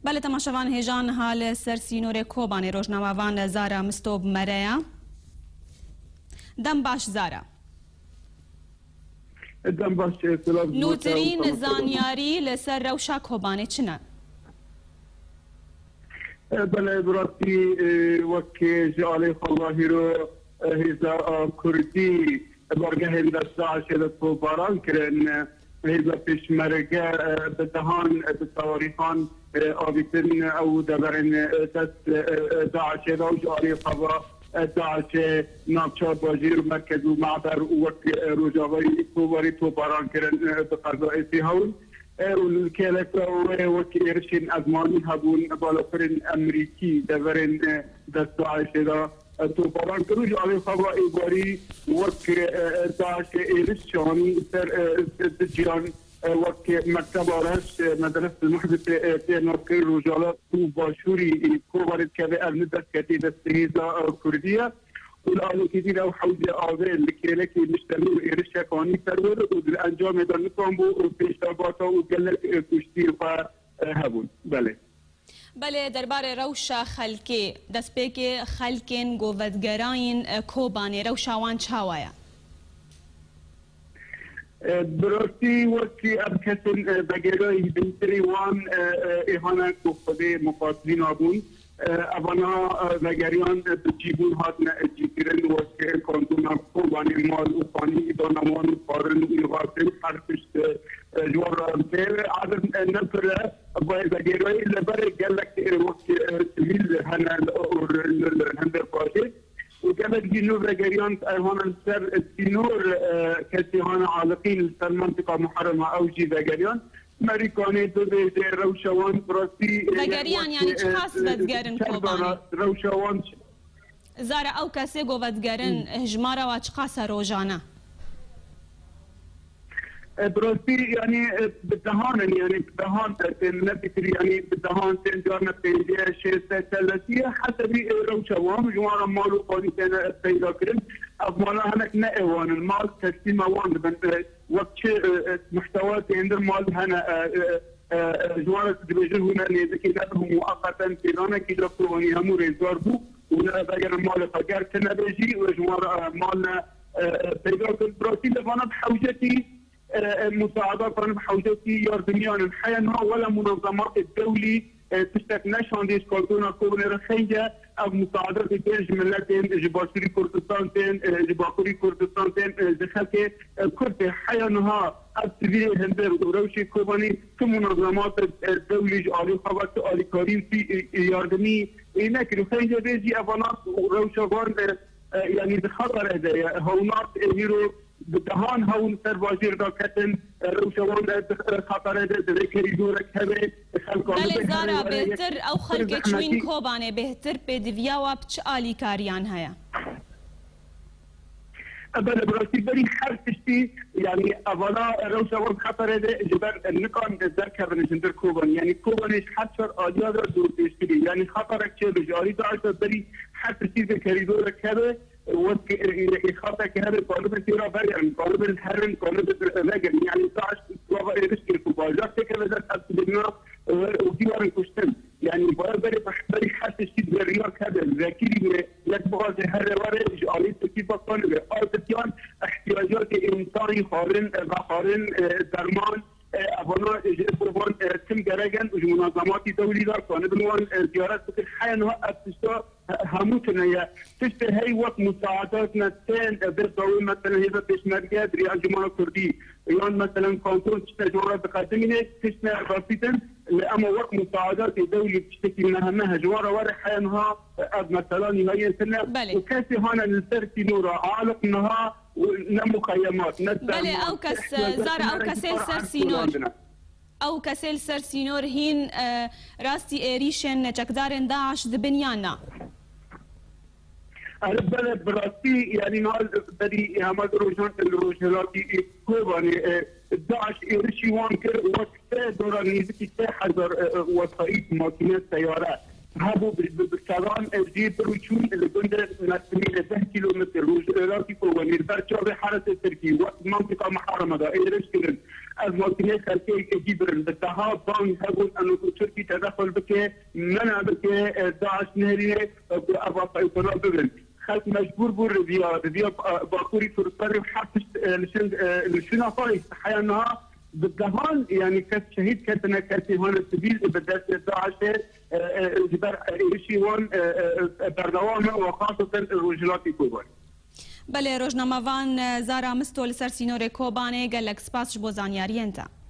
بله تماشاوان هیجان حال سر سینور کوبان روزنامه‌وان زارا مستوب مریا دم باش زارا دم باش نوترین زانیاری لسر روشا کوبانه چنه؟ بله براستی وکی جعالی خواهی رو هیزا کردی برگه دست داعش دستو باران کرن هیزا پیشمرگه به دهان به تواریخان آبیترین او دبرن دست داعش و جعالی خواهی داعش نابچار باجیر مرکز و معبر وک روجاوی توباری تو باران کرن به قضاء سیهون والكالك وكيرشين أزماني هبون بالافرين أمريكي دفرين دستو عايشة تو باران كروج على خبا إيباري وك داعش إيرشان سر دجيان وك مكتب عرش مدرسة المحدث تينوكي رجالة تو باشوري كوبارت كذا المدرسة كتيدة سيزا كردية والآن كثير أو حوزة آذر لكيلك مشتمل إيرشا كاني فرور والأنجام دان كامبو بيشتاباتا وقلت كشتير فهبون بله بله درباره روشا خلکی دست پیک خلکین گوودگراین کوبانی روشاوان چاوایا براستی وقتی ابکسن بگیرای بنتری وان ایهانا کفده مقاطبین آبون اونا وگریان جیبون هات جیگرن و که کانتون کوبانی مال و پانی دانمان و پارن و واسه حرفش جوار بیر عدد نفره باید وگرای لبر گلک وقت سویل هنده باشه وكانت جنوب رجاليان هون سر سينور كسي هون عالقين سر منطقة محرمة أو جي رجاليان أمريكاني تدري روشوان براسي رجاليان يعني خاص بدقرن كوباني روشوان زارا أو كسي جو بدقرن هجمارة واشخاص روجانا براسي يعني بالدهان يعني بالدهان نبتري يعني بالدهان تنجارنا بيجي شيء ثلاثية حسب روشوان جوار مالو قاني كان بيجا كريم أفمالا هناك نأوان المال تسليم وان بنت وقت محتوى عند المال هنا جوار تدريجه هنا نذكي نبه مؤقتا كيرانا كي جاكواني همو ريزار بو ولا بيجا المال فجار تنبجي وجوار مالنا بيجا كريم براسي لفانا بحوجتي مساعدة كان بحوجتي يردميان الحياة ولا منظمات الدولي تشتك نشان ديش كالتونا كوبني رخيجة أو مساعدة بين جملتين جباشوري كردستان تين جباكوري كردستان تين دخلت كرد حياة السبيل هندر وروشي كوباني كمنظمات الدولي جعلي خبرت آلي كريم في يردمي إنك رخيجة بيجي أفنات وروشوان يعني بخطر هذا هونات هيرو بدهان هون سر واجير دا كتن روشوان خطر ذكري دورك هبه بله زارا بهتر او خلق چوين كوبانه بهتر بدويا وابچ آلي كاريان هيا بله براسي بري حرفتشتي يعني اولا روشوان خطر جبر النقان ذكر نجندر كوبان يعني كوبانش حتشر آليا دا دور تشتري يعني خطرك چه بجاري دا بري حرفتشتي ذكري دورك هبه وخاطر كهذا قالب التيرا بريان قالب الحرن قالب الرجل يعني تعش طبعا ريسك الكوباجات كذا ده تبدنا وديوان كشتم يعني بري حتى شيء بريار كذا ذاكري يتبغى هذا ورج عليه كيف قال ارتيان احتياجات انساني قارن درمان أبونا قربان تم جرجن ومنظمات دولية كانوا بنوان زيارات في الحياة إنها أبتشتا هموتنا يا تشت هاي وقت مساعداتنا تين بالضوء مثلا هذا بيشمرجع ريال جماعة كردي يعني مثلا كونترول تشت جماعة بقدمنا تشتنا رافيدا لأما وقت مساعدات دولية تشتكي منها جوارا ورا حياة إنها مثلا نهاية سنة وكاسي هنا نسرتي نورا عالقناها مخيمات بله او کس زارا او کسل سر سینور او کسل سر سینور هین راستی ایریشن چکدارن داعش دبنیانا بله براستی يعني نال بدي همه روجهلاتی کوبانی داعش ایریشی وان کرد وقت دوران نیزکی 3000 وسائط ماکینه سیاره هابو بالسلام جيب روشون لجند مسؤولين 10 كيلومتر روجلاتي كوباني برجع بحارة التركي وقت منطقة محرمة دا إيرش كلن از ممکنه خلقی که جبرن بتها بان هبون انو ترکی تدخل بکه منع بکه داعش نهریه ابا سایطنا ببن خلق مجبور بور ربيا باكوري فرصاري وحبس لشنافاي حيانها بالدهان يعني كانت شهيد كانت كانت هون السبيل بدات داعش جبر شيء هون بردوامه وخاصه الرجلات كوبا. بله روزنامه‌وان زارا مستول سر سینور کوبانه گلک سپاس بو زانیاریenta.